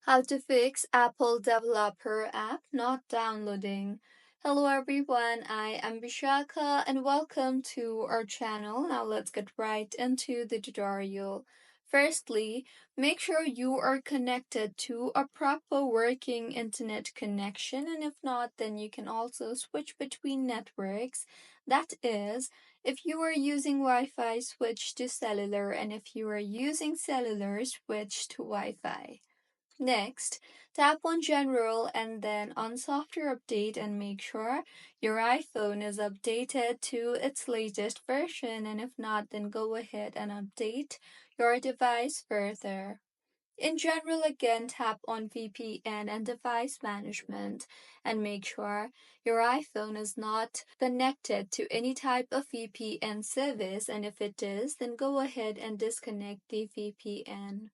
How to fix Apple Developer app not downloading. Hello everyone, I am Bishaka and welcome to our channel. Now let's get right into the tutorial. Firstly, make sure you are connected to a proper working internet connection, and if not, then you can also switch between networks. That is, if you are using Wi-Fi, switch to cellular, and if you are using cellular, switch to Wi-Fi. Next, tap on General and then on Software Update and make sure your iPhone is updated to its latest version, and if not, then go ahead and update your device further. In general, again, tap on VPN and device management and make sure your iPhone is not connected to any type of VPN service, and if it is, then go ahead and disconnect the VPN.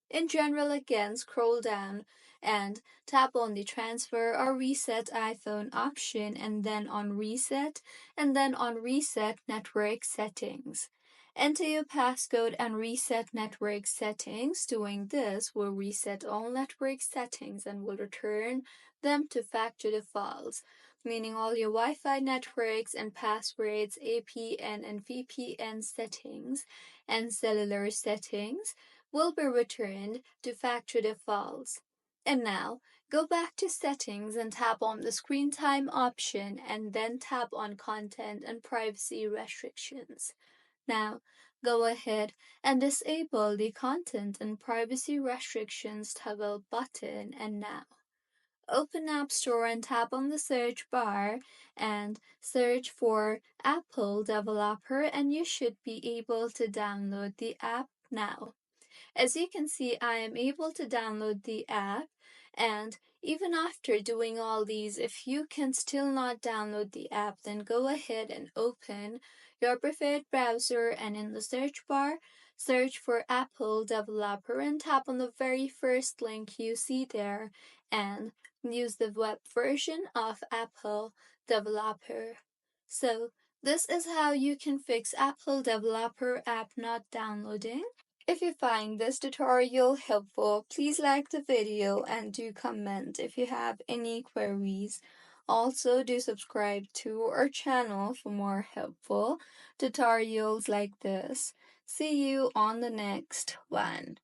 In general, again, scroll down and tap on the transfer or reset iPhone option and then on reset and then on reset network settings. Enter your passcode and reset network settings. Doing this will reset all network settings and will return them to factory defaults, meaning all your Wi-Fi networks and passwords, APN and VPN settings, and cellular settings will be returned to factory defaults. And now, go back to settings and tap on the screen time option and then tap on content and privacy restrictions. Now, go ahead and disable the content and privacy restrictions toggle button, and now open App Store and tap on the search bar and search for Apple Developer, and you should be able to download the app now. As you can see, I am able to download the app, and even after doing all these, if you can still not download the app, then go ahead and open your preferred browser and in the search bar, search for Apple Developer and tap on the very first link you see there and use the web version of Apple Developer. So, this is how you can fix Apple Developer app not downloading. If you find this tutorial helpful, please like the video and do comment if you have any queries. Also, do subscribe to our channel for more helpful tutorials like this. See you on the next one.